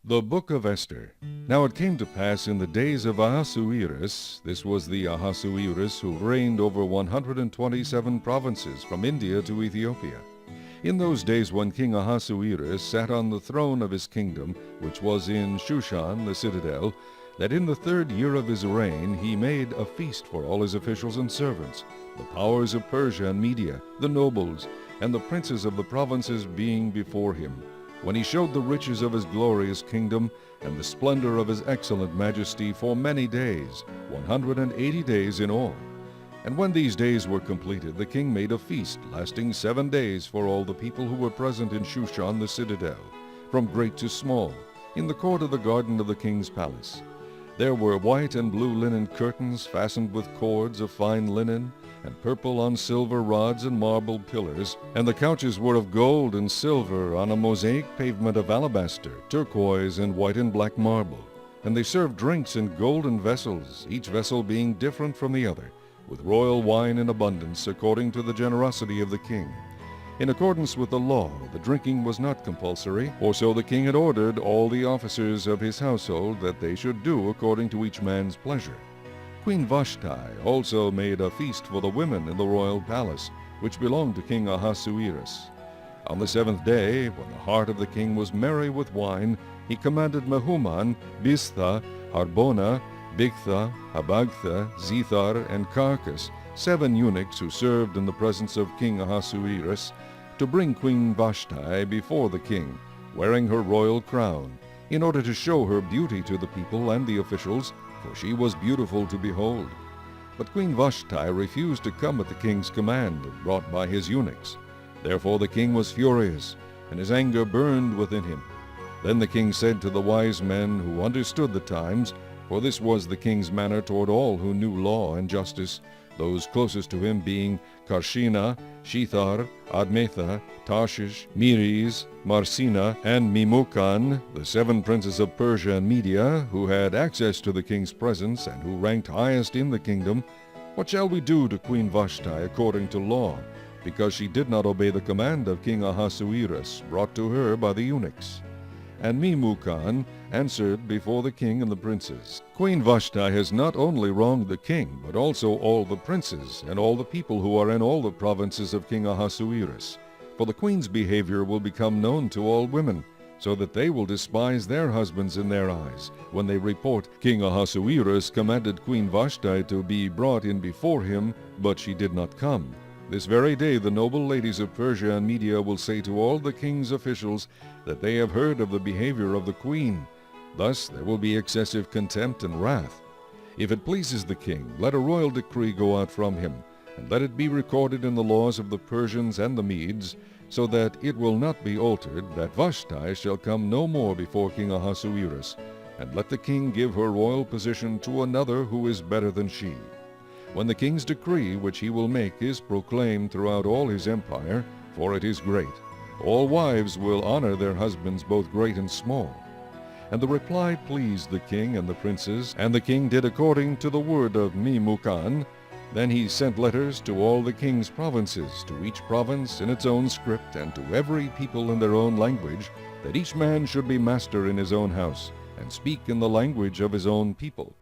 The Book of Esther. Now it came to pass in the days of Ahasuerus, this was the Ahasuerus who reigned over 127 provinces from India to Ethiopia. In those days when King Ahasuerus sat on the throne of his kingdom, which was in Shushan the citadel, that in the 3rd year of his reign he made a feast for all his officials and servants, the powers of Persia and Media, the nobles, and the princes of the provinces being before him, when he showed the riches of his glorious kingdom and the splendor of his excellent majesty for many days, 180 days in all. And when these days were completed, the king made a feast lasting 7 days for all the people who were present in Shushan the citadel, from great to small, in the court of the garden of the king's palace. There were white and blue linen curtains fastened with cords of fine linen, and purple on silver rods and marble pillars, and the couches were of gold and silver on a mosaic pavement of alabaster, turquoise, and white and black marble. And they served drinks in golden vessels, each vessel being different from the other, with royal wine in abundance, according to the generosity of the king. In accordance with the law, the drinking was not compulsory, for so the king had ordered all the officers of his household that they should do according to each man's pleasure. Queen Vashti also made a feast for the women in the royal palace, which belonged to King Ahasuerus. On the 7th day, when the heart of the king was merry with wine, he commanded Mehuman, Biztha, Harbona, Bigtha, Habagtha, Zethar, and Carcas, 7 eunuchs who served in the presence of King Ahasuerus, to bring Queen Vashti before the king, wearing her royal crown, in order to show her beauty to the people and the officials, for she was beautiful to behold. But Queen Vashti refused to come at the king's command, brought by his eunuchs. Therefore the king was furious, and his anger burned within him. Then the king said to the wise men who understood the times, for this was the king's manner toward all who knew law and justice, those closest to him being Karshina, Shethar, Admatha, Tarshish, Meres, Marsina, and Memucan, the 7 princes of Persia and Media, who had access to the king's presence and who ranked highest in the kingdom, what shall we do to Queen Vashti according to law, because she did not obey the command of King Ahasuerus, brought to her by the eunuchs? And Memucan answered before the king and the princes, Queen Vashti has not only wronged the king, but also all the princes, and all the people who are in all the provinces of King Ahasuerus. For the queen's behavior will become known to all women, so that they will despise their husbands in their eyes, when they report, King Ahasuerus commanded Queen Vashti to be brought in before him, but she did not come. This very day the noble ladies of Persia and Media will say to all the king's officials that they have heard of the behavior of the queen. Thus there will be excessive contempt and wrath. If it pleases the king, let a royal decree go out from him, and let it be recorded in the laws of the Persians and the Medes, so that it will not be altered, that Vashti shall come no more before King Ahasuerus, and let the king give her royal position to another who is better than she. When the king's decree which he will make is proclaimed throughout all his empire, for it is great, all wives will honor their husbands both great and small. And the reply pleased the king and the princes, and the king did according to the word of Memucan. Then he sent letters to all the king's provinces, to each province in its own script, and to every people in their own language, that each man should be master in his own house, and speak in the language of his own people.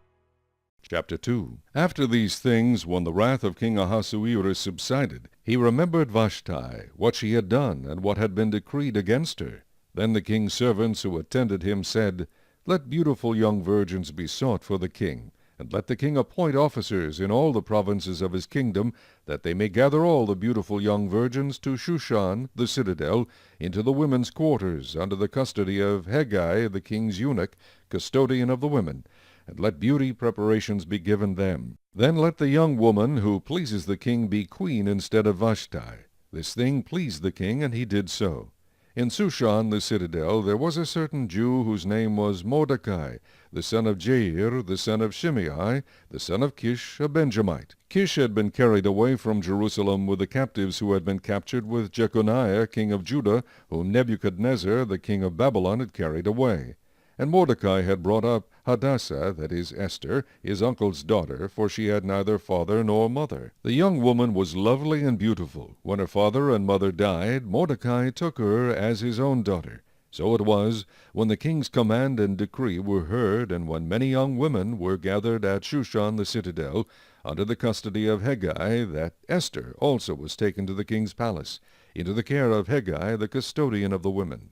Chapter 2. After these things, when the wrath of King Ahasuerus subsided, he remembered Vashti, what she had done, and what had been decreed against her. Then the king's servants who attended him said, Let beautiful young virgins be sought for the king, and let the king appoint officers in all the provinces of his kingdom, that they may gather all the beautiful young virgins to Shushan, the citadel, into the women's quarters, under the custody of Hegai, the king's eunuch, custodian of the women, and let beauty preparations be given them. Then let the young woman who pleases the king be queen instead of Vashti. This thing pleased the king, and he did so. In Shushan the citadel there was a certain Jew whose name was Mordecai, the son of Jair, the son of Shimei, the son of Kish, a Benjamite. Kish had been carried away from Jerusalem with the captives who had been captured with Jeconiah, king of Judah, whom Nebuchadnezzar, the king of Babylon, had carried away. And Mordecai had brought up Hadassah, that is Eshter, his uncle's daughter, for she had neither father nor mother. The young woman was lovely and beautiful. When her father and mother died, Mordecai took her as his own daughter. So it was, when the king's command and decree were heard, and when many young women were gathered at Shushan the citadel, under the custody of Hegai, that Eshter also was taken to the king's palace, into the care of Hegai, the custodian of the women.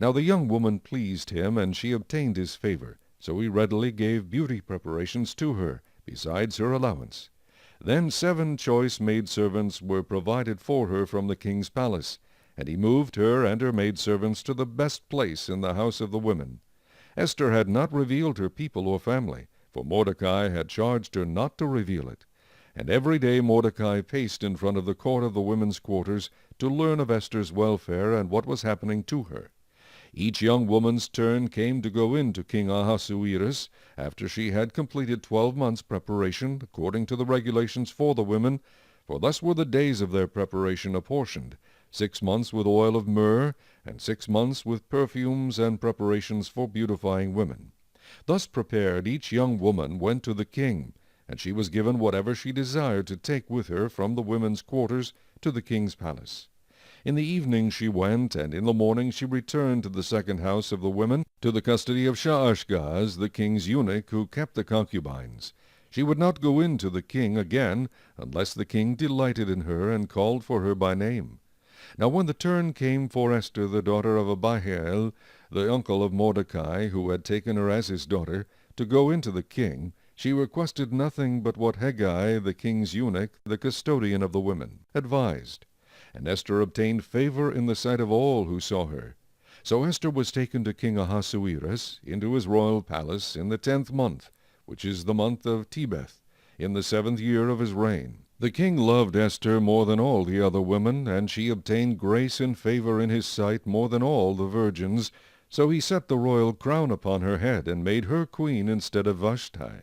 Now the young woman pleased him, and she obtained his favor. So he readily gave beauty preparations to her, besides her allowance. Then 7 choice maidservants were provided for her from the king's palace, and he moved her and her maidservants to the best place in the house of the women. Eshter had not revealed her people or family, for Mordecai had charged her not to reveal it. And every day Mordecai paced in front of the court of the women's quarters to learn of Esther's welfare and what was happening to her. Each young woman's turn came to go in to King Ahasuerus after she had completed 12 months' preparation according to the regulations for the women, for thus were the days of their preparation apportioned, 6 months with oil of myrrh, and 6 months with perfumes and preparations for beautifying women. Thus prepared, each young woman went to the king, and she was given whatever she desired to take with her from the women's quarters to the king's palace. In the evening she went, and in the morning she returned to the second house of the women, to the custody of Shaashgaz, the king's eunuch, who kept the concubines. She would not go in to the king again, unless the king delighted in her and called for her by name. Now when the turn came for Esther, the daughter of Abihail, the uncle of Mordecai, who had taken her as his daughter, to go into the king, she requested nothing but what Hegai, the king's eunuch, the custodian of the women, advised. And Esther obtained favor in the sight of all who saw her. So Esther was taken to King Ahasuerus into his royal palace in the 10th month, which is the month of Tebeth, in the 7th year of his reign. The king loved Esther more than all the other women, and she obtained grace and favor in his sight more than all the virgins. So he set the royal crown upon her head, and made her queen instead of Vashti.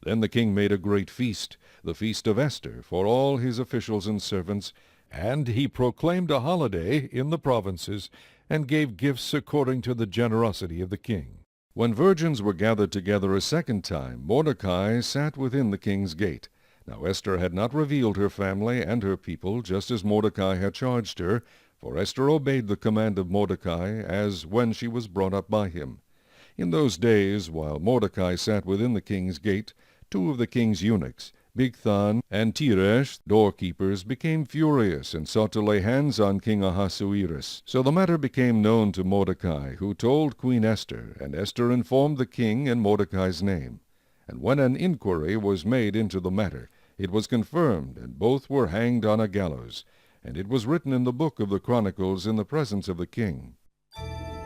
Then the king made a great feast, the feast of Esther, for all his officials and servants, and he proclaimed a holiday in the provinces, and gave gifts according to the generosity of the king. When virgins were gathered together a second time, Mordecai sat within the king's gate. Now Esther had not revealed her family and her people, just as Mordecai had charged her, for Esther obeyed the command of Mordecai, as when she was brought up by him. In those days, while Mordecai sat within the king's gate, 2 of the king's eunuchs, Bigthan and Teresh, doorkeepers, became furious and sought to lay hands on King Ahasuerus. So the matter became known to Mordecai, who told Queen Esther, and Esther informed the king in Mordecai's name. And when an inquiry was made into the matter, it was confirmed, and both were hanged on a gallows. And it was written in the book of the Chronicles in the presence of the king.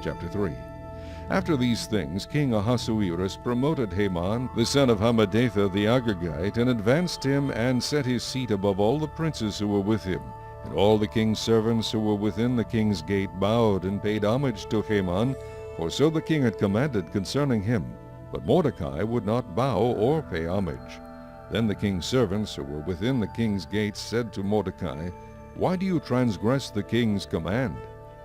Chapter 3. After these things, King Ahasuerus promoted Haman, the son of Hammedatha the Agagite, and advanced him, and set his seat above all the princes who were with him. And all the king's servants who were within the king's gate bowed and paid homage to Haman, for so the king had commanded concerning him. But Mordecai would not bow or pay homage. Then the king's servants who were within the king's gates said to Mordecai, "Why do you transgress the king's command?"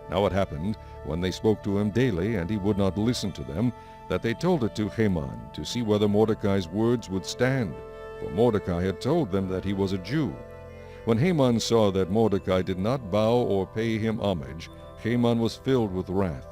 Now it happened, when they spoke to him daily, and he would not listen to them, that they told it to Haman, to see whether Mordecai's words would stand. For Mordecai had told them that he was a Jew. When Haman saw that Mordecai did not bow or pay him homage, Haman was filled with wrath.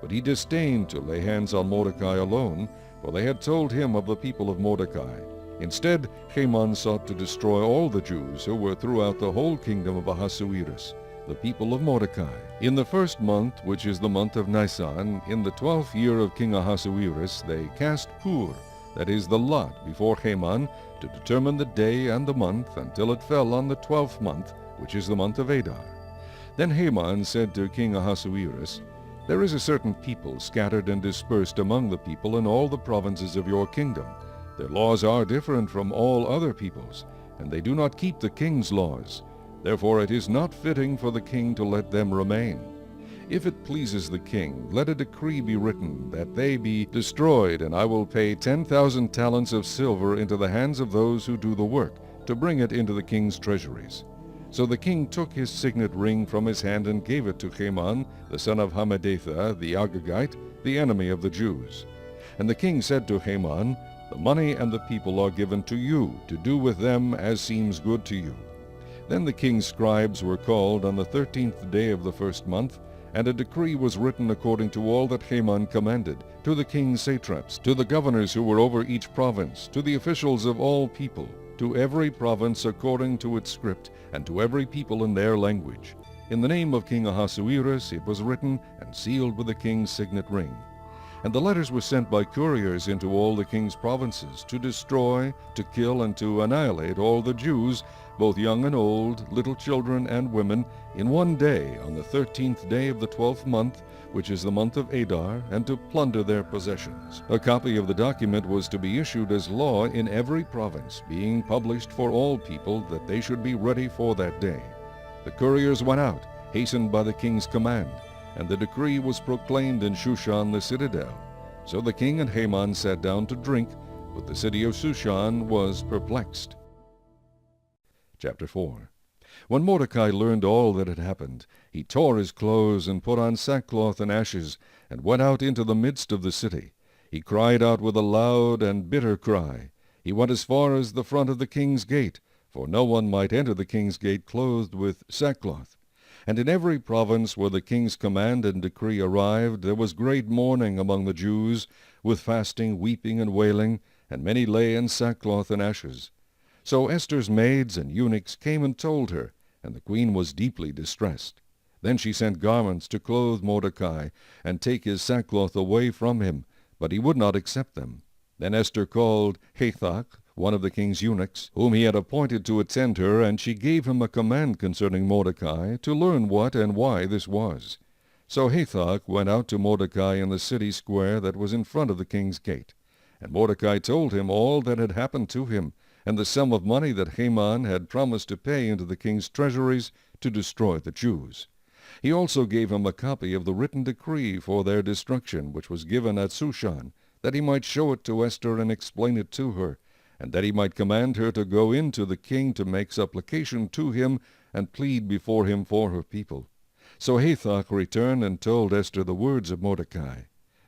But he disdained to lay hands on Mordecai alone, for they had told him of the people of Mordecai. Instead, Haman sought to destroy all the Jews who were throughout the whole kingdom of Ahasuerus, the people of Mordecai. In the 1st month, which is the month of Nisan, in the 12th year of King Ahasuerus, they cast Pur, that is the lot, before Haman, to determine the day and the month, until it fell on the 12th month, which is the month of Adar. Then Haman said to King Ahasuerus, "There is a certain people scattered and dispersed among the people in all the provinces of your kingdom. Their laws are different from all other peoples, and they do not keep the king's laws. Therefore it is not fitting for the king to let them remain. If it pleases the king, let a decree be written that they be destroyed, and I will pay 10,000 talents of silver into the hands of those who do the work, to bring it into the king's treasuries." So the king took his signet ring from his hand and gave it to Haman, the son of Hammedatha the Agagite, the enemy of the Jews. And the king said to Haman, "The money and the people are given to you, to do with them as seems good to you." Then the king's scribes were called on the 13th day of the 1st month, And a decree was written according to all that Haman commanded, to the king's satraps, to the governors who were over each province, to the officials of all people, to every province according to its script, and to every people in their language. In the name of King Ahasuerus it was written and sealed with the king's signet ring. And the letters were sent by couriers into all the king's provinces, to destroy, to kill, and to annihilate all the Jews, both young and old, little children and women, in one day, on the 13th day of the 12th month, which is the month of Adar, and to plunder their possessions. A copy of the document was to be issued as law in every province, being published for all people, that they should be ready for that day. The couriers went out, hastened by the king's command, and the decree was proclaimed in Shushan the citadel. So the king and Haman sat down to drink, but the city of Shushan was perplexed. Chapter 4. When Mordecai learned all that had happened, he tore his clothes and put on sackcloth and ashes, and went out into the midst of the city. He cried out with a loud and bitter cry. He went as far as the front of the king's gate, for no one might enter the king's gate clothed with sackcloth. And in every province where the king's command and decree arrived, there was great mourning among the Jews, with fasting, weeping, and wailing, and many lay in sackcloth and ashes. So Esther's maids and eunuchs came and told her, and the queen was deeply distressed. Then she sent garments to clothe Mordecai, and take his sackcloth away from him, but he would not accept them. Then Esther called Hathach, one of the king's eunuchs, whom he had appointed to attend her, and she gave him a command concerning Mordecai, to learn what and why this was. So Hathach went out to Mordecai in the city square that was in front of the king's gate. And Mordecai told him all that had happened to him, and the sum of money that Haman had promised to pay into the king's treasuries to destroy the Jews. He also gave him a copy of the written decree for their destruction, which was given at Shushan, that he might show it to Esther and explain it to her, and that he might command her to go in to the king to make supplication to him and plead before him for her people. So Hathach returned and told Esther the words of Mordecai.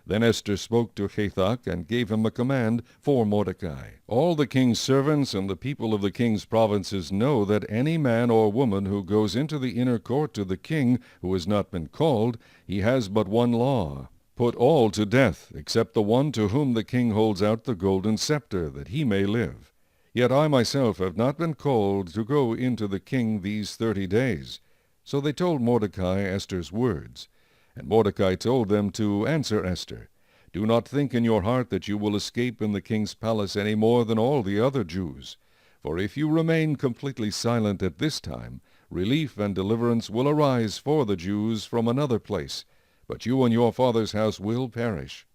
Then Esther spoke to Hathach and gave him a command for Mordecai. All the king's servants and the people of the king's provinces know that any man or woman who goes into the inner court to the king who has not been called, he has but one law: put all to death, except the one to whom the king holds out the golden scepter, that he may live. Yet I myself have not been called to go into the king these 30 days. So they told Mordecai Esther's words. And Mordecai told them to answer Esther, Do not think in your heart that you will escape in the king's palace any more than all the other Jews. For if you remain completely silent at this time, relief and deliverance will arise for the Jews from another place, but you and your father's house will perish.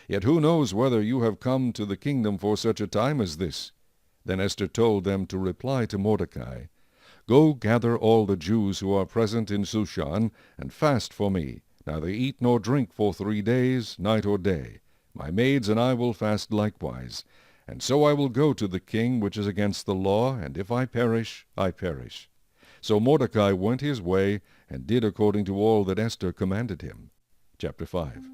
Yet who knows whether you have come to the kingdom for such a time as this? Then Esther told them to reply to Mordecai, Go gather all the Jews who are present in Shushan, and fast for me. Neither eat nor drink for 3 days, night or day. My maids and I will fast likewise. And so I will go to the king, which is against the law, and if I perish, I perish. So Mordecai went his way, and did according to all that Esther commanded him. Chapter 5.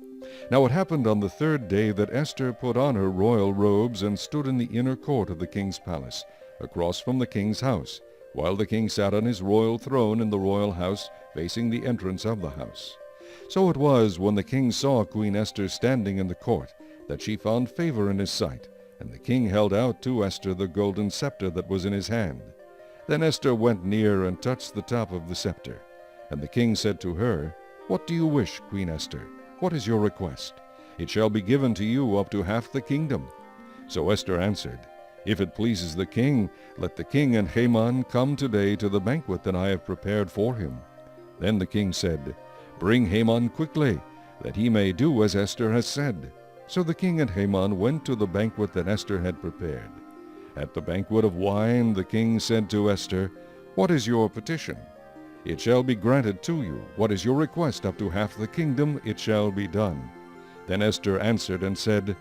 Now it happened on the 3rd day that Esther put on her royal robes, and stood in the inner court of the king's palace, across from the king's house, while the king sat on his royal throne in the royal house, facing the entrance of the house. So it was, when the king saw Queen Esther standing in the court, that she found favor in his sight, and the king held out to Esther the golden scepter that was in his hand. Then Esther went near and touched the top of the scepter. And the king said to her, What do you wish, Queen Esther? What is your request? It shall be given to you up to half the kingdom. So Esther answered, If it pleases the king, let the king and Haman come today to the banquet that I have prepared for him. Then the king said, Bring Haman quickly, that he may do as Esther has said. So the king and Haman went to the banquet that Esther had prepared. At the banquet of wine the king said to Esther, What is your petition? It shall be granted to you. What is your request? Up to half the kingdom it shall be done. Then Esther answered and said,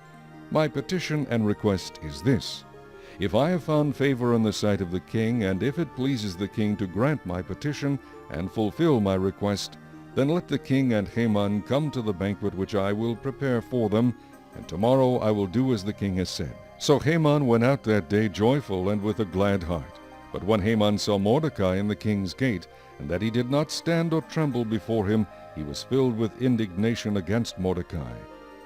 My petition and request is this. If I have found favor in the sight of the king, and if it pleases the king to grant my petition and fulfill my request, then let the king and Haman come to the banquet which I will prepare for them, and tomorrow I will do as the king has said. So Haman went out that day joyful and with a glad heart. But when Haman saw Mordecai in the king's gate, and that he did not stand or tremble before him, he was filled with indignation against Mordecai.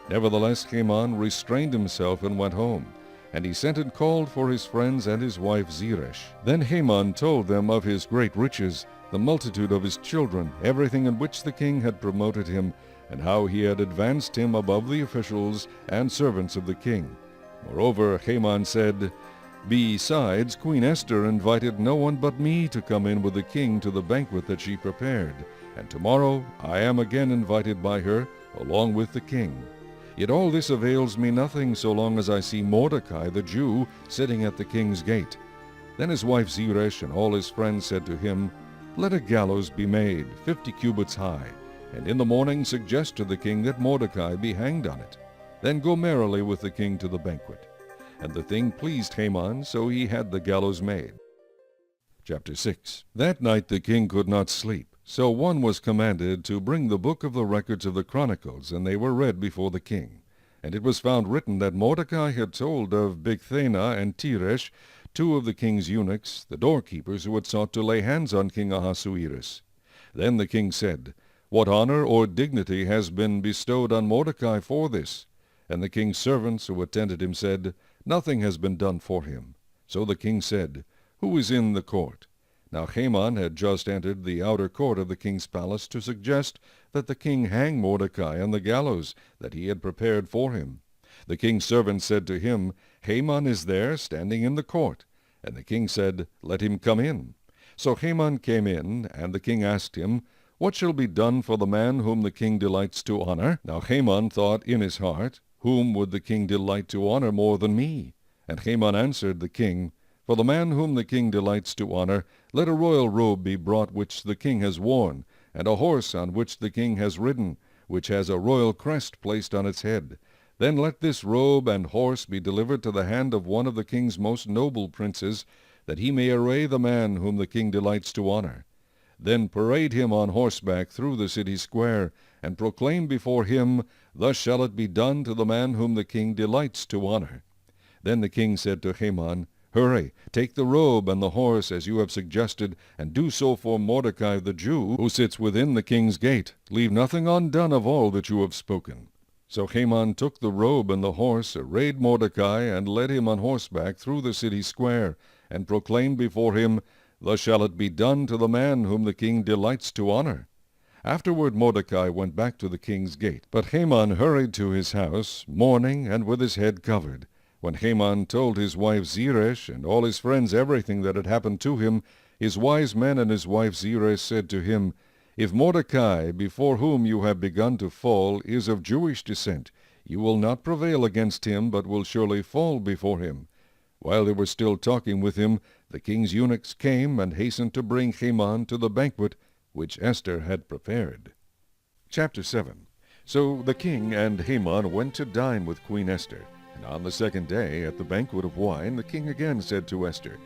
Nevertheless Haman restrained himself and went home, and he sent and called for his friends and his wife Zeresh. Then Haman told them of his great riches, the multitude of his children, everything in which the king had promoted him, and how he had advanced him above the officials and servants of the king. Moreover, Haman said, "Besides, Queen Esther invited no one but me to come in with the king to the banquet that she prepared, and tomorrow I am again invited by her, along with the king. Yet all this avails me nothing so long as I see Mordecai the Jew sitting at the king's gate." Then his wife Zeresh and all his friends said to him, "Let a gallows be made, 50 cubits high, and in the morning suggest to the king that Mordecai be hanged on it. Then go merrily with the king to the banquet." And the thing pleased Haman, so he had the gallows made. Chapter 6. That night the king could not sleep, so one was commanded to bring the book of the records of the Chronicles, and they were read before the king. And it was found written that Mordecai had told of Bigthana and Teresh, two of the king's eunuchs, the doorkeepers who had sought to lay hands on King Ahasuerus. Then the king said, "What honor or dignity has been bestowed on Mordecai for this?" And the king's servants who attended him said, "Nothing has been done for him." So the king said, "Who is in the court?" Now Haman had just entered the outer court of the king's palace to suggest that the king hang Mordecai on the gallows that he had prepared for him. The king's servant said to him, "Haman is there, standing in the court." And the king said, "Let him come in." So Haman came in, and the king asked him, "What shall be done for the man whom the king delights to honor?" Now Haman thought in his heart, "Whom would the king delight to honor more than me?" And Haman answered the king, "For the man whom the king delights to honor, let a royal robe be brought which the king has worn, and a horse on which the king has ridden, which has a royal crest placed on its head. Then let this robe and horse be delivered to the hand of one of the king's most noble princes, that he may array the man whom the king delights to honor. Then parade him on horseback through the city square, and proclaim before him, 'Thus shall it be done to the man whom the king delights to honor.'" Then the king said to Haman, "Hurry, take the robe and the horse as you have suggested, and do so for Mordecai the Jew, who sits within the king's gate. Leave nothing undone of all that you have spoken." So Haman took the robe and the horse, arrayed Mordecai, and led him on horseback through the city square, and proclaimed before him, "Thus shall it be done to the man whom the king delights to honor." Afterward Mordecai went back to the king's gate, but Haman hurried to his house, mourning and with his head covered. When Haman told his wife Zeresh and all his friends everything that had happened to him, his wise men and his wife Zeresh said to him, "If Mordecai, before whom you have begun to fall, is of Jewish descent, you will not prevail against him, but will surely fall before him." While they were still talking with him, the king's eunuchs came and hastened to bring Haman to the banquet which Esther had prepared. Chapter 7. So the king and Haman went to dine with Queen Esther. And on the second day, at the banquet of wine, the king again said to Esther,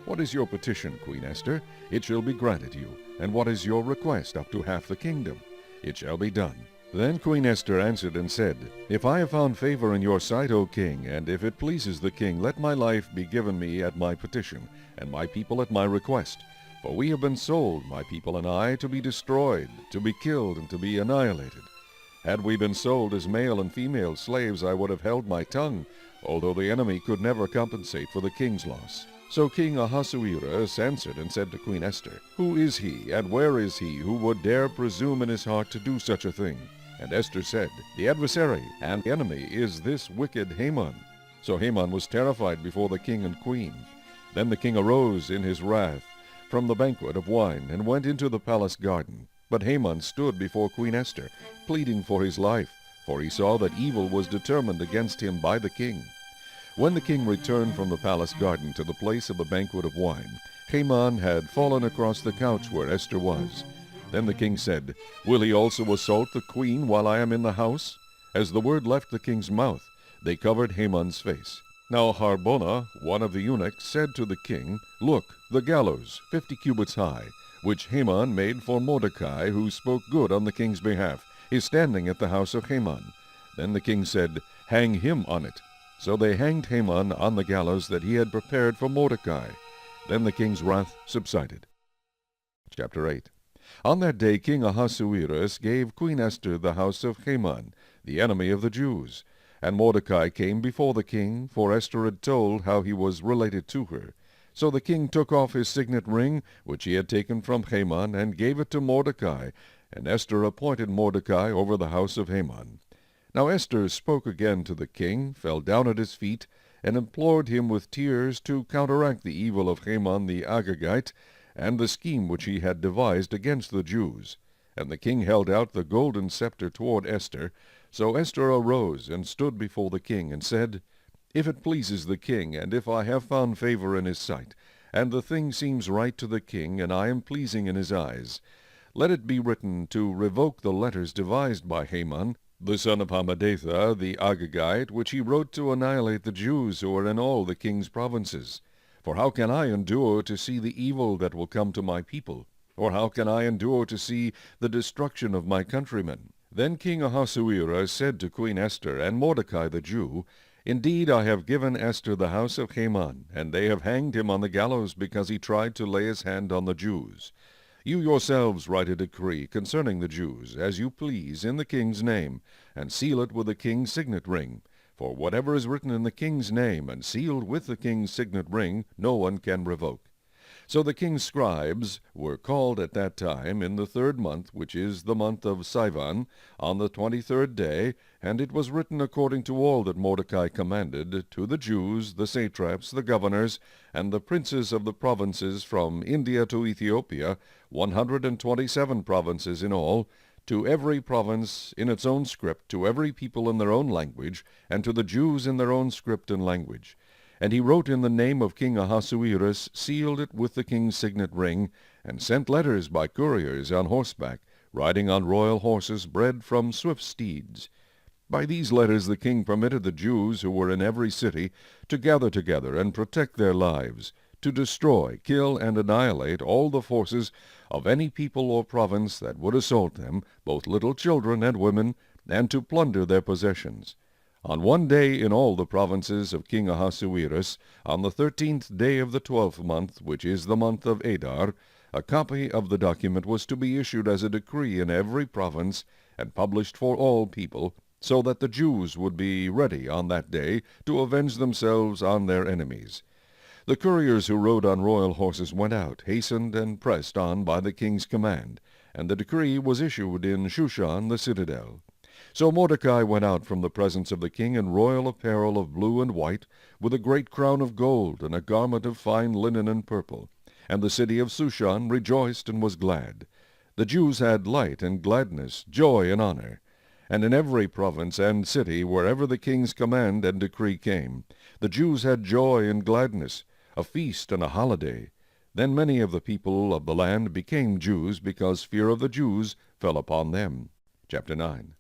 "What is your petition, Queen Esther? It shall be granted you. And what is your request, up to half the kingdom? It shall be done." Then Queen Esther answered and said, "If I have found favor in your sight, O king, and if it pleases the king, let my life be given me at my petition, and my people at my request. For we have been sold, my people and I, to be destroyed, to be killed, and to be annihilated. Had we been sold as male and female slaves, I would have held my tongue, although the enemy could never compensate for the king's loss." So King Ahasuerus answered and said to Queen Esther, "Who is he, and where is he, who would dare presume in his heart to do such a thing?" And Esther said, "The adversary and enemy is this wicked Haman." So Haman was terrified before the king and queen. Then the king arose in his wrath from the banquet of wine, and went into the palace garden. But Haman stood before Queen Esther, pleading for his life, for he saw that evil was determined against him by the king. When the king returned from the palace garden to the place of the banquet of wine, Haman had fallen across the couch where Esther was. Then the king said, "Will he also assault the queen while I am in the house?" As the word left the king's mouth, they covered Haman's face. Now Harbona, one of the eunuchs, said to the king, "Look, the gallows, 50 cubits high, which Haman made for Mordecai, who spoke good on the king's behalf, is standing at the house of Haman." Then the king said, "Hang him on it." So they hanged Haman on the gallows that he had prepared for Mordecai. Then the king's wrath subsided. Chapter 8. On that day King Ahasuerus gave Queen Eshter the house of Haman, the enemy of the Jews. And Mordecai came before the king, for Eshter had told how he was related to her. So the king took off his signet ring, which he had taken from Haman, and gave it to Mordecai. And Eshter appointed Mordecai over the house of Haman. Now Eshter spoke again to the king, fell down at his feet, and implored him with tears to counteract the evil of Haman the Agagite, and the scheme which he had devised against the Jews. And the king held out the golden scepter toward Eshter. So Eshter arose and stood before the king, and said, If it pleases the king, and if I have found favor in his sight, and the thing seems right to the king, and I am pleasing in his eyes, let it be written to revoke the letters devised by Haman, the son of Hammedatha the Agagite, which he wrote to annihilate the Jews who are in all the king's provinces. For how can I endure to see the evil that will come to my people? Or how can I endure to see the destruction of my countrymen? Then King Ahasuerus said to Queen Eshter and Mordecai the Jew, Indeed, I have given Eshter the house of Haman, and they have hanged him on the gallows because he tried to lay his hand on the Jews. You yourselves write a decree concerning the Jews, as you please, in the king's name, and seal it with the king's signet ring. For whatever is written in the king's name, and sealed with the king's signet ring, no one can revoke. So the king's scribes were called at that time in the 3rd month, which is the month of Sivan, on the 23rd day, and it was written according to all that Mordecai commanded, to the Jews, the satraps, the governors, and the princes of the provinces from India to Ethiopia, 127 provinces in all, to every province in its own script, to every people in their own language, and to the Jews in their own script and language. And he wrote in the name of King Ahasuerus, sealed it with the king's signet ring, and sent letters by couriers on horseback, riding on royal horses bred from swift steeds. By these letters the king permitted the Jews who were in every city to gather together and protect their lives, to destroy, kill, and annihilate all the forces of any people or province that would assault them, both little children and women, and to plunder their possessions. On one day in all the provinces of King Ahasuerus, on the 13th day of the 12th month, which is the month of Adar, a copy of the document was to be issued as a decree in every province, and published for all people, so that the Jews would be ready on that day to avenge themselves on their enemies. The couriers who rode on royal horses went out, hastened and pressed on by the king's command, and the decree was issued in Shushan the citadel. So Mordecai went out from the presence of the king in royal apparel of blue and white, with a great crown of gold, and a garment of fine linen and purple. And the city of Shushan rejoiced and was glad. The Jews had light and gladness, joy and honor. And in every province and city, wherever the king's command and decree came, the Jews had joy and gladness, a feast and a holiday. Then many of the people of the land became Jews, because fear of the Jews fell upon them. Chapter 9.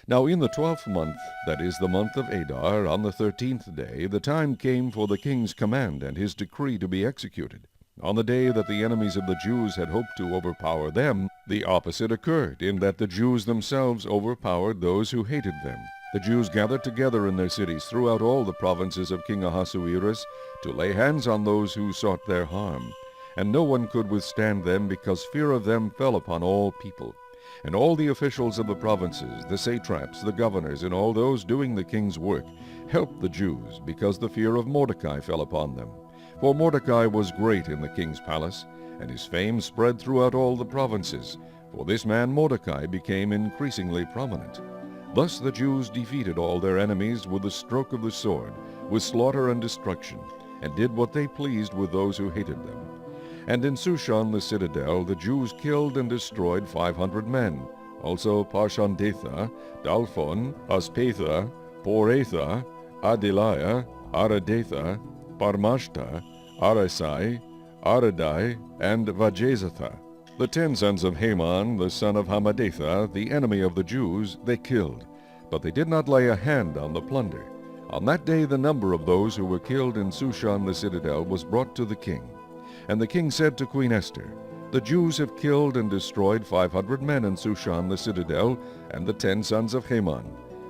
Now in the 12th month, that is the month of Adar, on the 13th day, the time came for the king's command and his decree to be executed. On the day that the enemies of the Jews had hoped to overpower them, the opposite occurred, in that the Jews themselves overpowered those who hated them. The Jews gathered together in their cities throughout all the provinces of King Ahasuerus to lay hands on those who sought their harm. And no one could withstand them, because fear of them fell upon all people. And all the officials of the provinces, the satraps, the governors, and all those doing the king's work, helped the Jews, because the fear of Mordecai fell upon them. For Mordecai was great in the king's palace, and his fame spread throughout all the provinces. For this man Mordecai became increasingly prominent. Thus the Jews defeated all their enemies with the stroke of the sword, with slaughter and destruction, and did what they pleased with those who hated them. And in Shushan the citadel the Jews killed and destroyed 500 men, also Parshandatha, Dalphon, Aspatha, Poratha, Adeliah, Aradatha, Parmashta, Arasai, Aradai, and Vajezatha. The 10 sons of Haman, the son of Hammedatha, the enemy of the Jews, they killed, but they did not lay a hand on the plunder. On that day the number of those who were killed in Shushan the citadel was brought to the king. And the king said to Queen Eshter, The Jews have killed and destroyed 500 men in Shushan the citadel, and the 10 sons of Haman.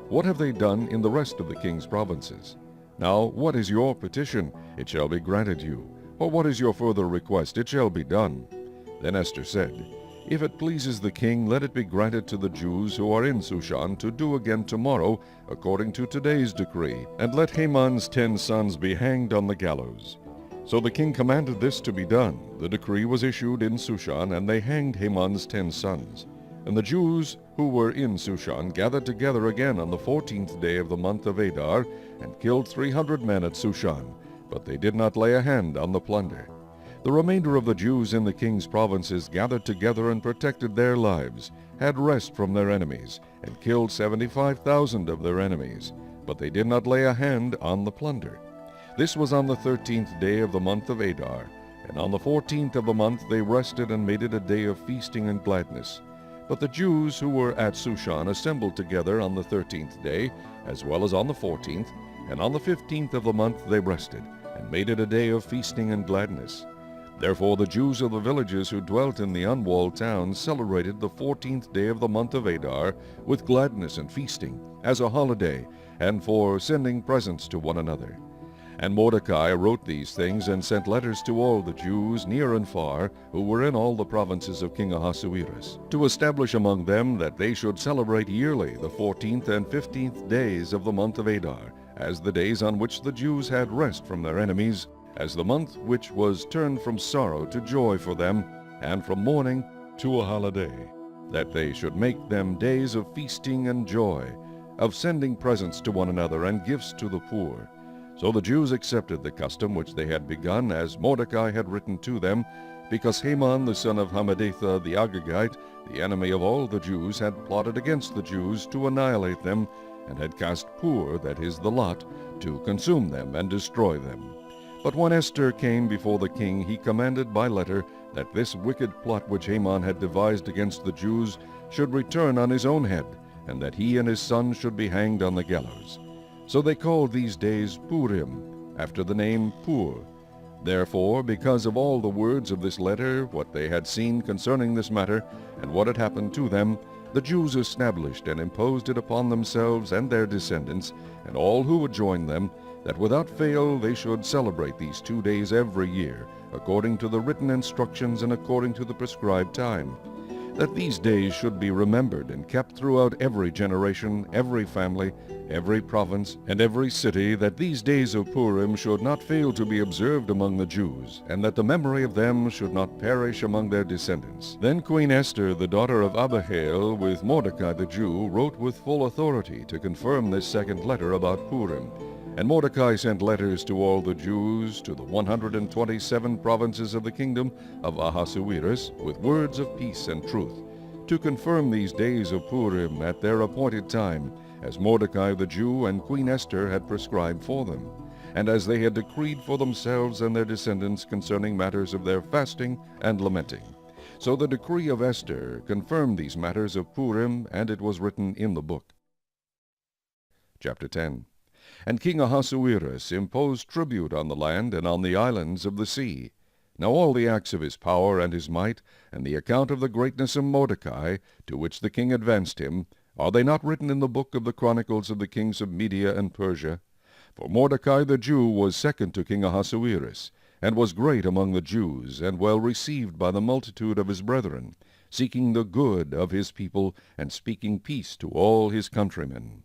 What have they done in the rest of the king's provinces? Now what is your petition? It shall be granted you. Or what is your further request? It shall be done. Then Eshter said, If it pleases the king, let it be granted to the Jews who are in Shushan to do again tomorrow, according to today's decree, and let Haman's 10 sons be hanged on the gallows. So the king commanded this to be done. The decree was issued in Shushan, and they hanged Haman's 10 sons. And the Jews who were in Shushan gathered together again on the 14th day of the month of Adar, and killed 300 men at Shushan, but they did not lay a hand on the plunder. The remainder of the Jews in the king's provinces gathered together and protected their lives, had rest from their enemies, and killed 75,000 of their enemies, but they did not lay a hand on the plunder. This was on the 13th day of the month of Adar, and on the 14th of the month they rested and made it a day of feasting and gladness. But the Jews who were at Shushan assembled together on the 13th day, as well as on the 14th, and on the 15th of the month they rested, and made it a day of feasting and gladness. Therefore the Jews of the villages who dwelt in the unwalled towns celebrated the 14th day of the month of Adar with gladness and feasting, as a holiday, and for sending presents to one another. And Mordecai wrote these things and sent letters to all the Jews, near and far, who were in all the provinces of King Ahasuerus, to establish among them that they should celebrate yearly the 14th and 15th days of the month of Adar, as the days on which the Jews had rest from their enemies, as the month which was turned from sorrow to joy for them, and from mourning to a holiday, that they should make them days of feasting and joy, of sending presents to one another and gifts to the poor. So the Jews accepted the custom which they had begun, as Mordecai had written to them, because Haman the son of Hammedatha the Agagite, the enemy of all the Jews, had plotted against the Jews to annihilate them, and had cast Pur, that is the lot, to consume them and destroy them. But when Eshter came before the king, he commanded by letter that this wicked plot which Haman had devised against the Jews should return on his own head, and that he and his sons should be hanged on the gallows. So they called these days Purim, after the name Pur. Therefore, because of all the words of this letter, what they had seen concerning this matter, and what had happened to them, the Jews established and imposed it upon themselves and their descendants, and all who would join them, that without fail they should celebrate these 2 days every year, according to the written instructions and according to the prescribed time, that these days should be remembered and kept throughout every generation, every family, every province, and every city, that these days of Purim should not fail to be observed among the Jews, and that the memory of them should not perish among their descendants. Then Queen Eshter, the daughter of Abihail, with Mordecai the Jew, wrote with full authority to confirm this second letter about Purim. And Mordecai sent letters to all the Jews, to the 127 provinces of the kingdom of Ahasuerus, with words of peace and truth, to confirm these days of Purim at their appointed time, as Mordecai the Jew and Queen Eshter had prescribed for them, and as they had decreed for themselves and their descendants concerning matters of their fasting and lamenting. So the decree of Eshter confirmed these matters of Purim, and it was written in the book. Chapter 10. And King Ahasuerus imposed tribute on the land and on the islands of the sea. Now all the acts of his power and his might, and the account of the greatness of Mordecai, to which the king advanced him, are they not written in the book of the chronicles of the kings of Media and Persia? For Mordecai the Jew was second to King Ahasuerus, and was great among the Jews, and well received by the multitude of his brethren, seeking the good of his people, and speaking peace to all his countrymen.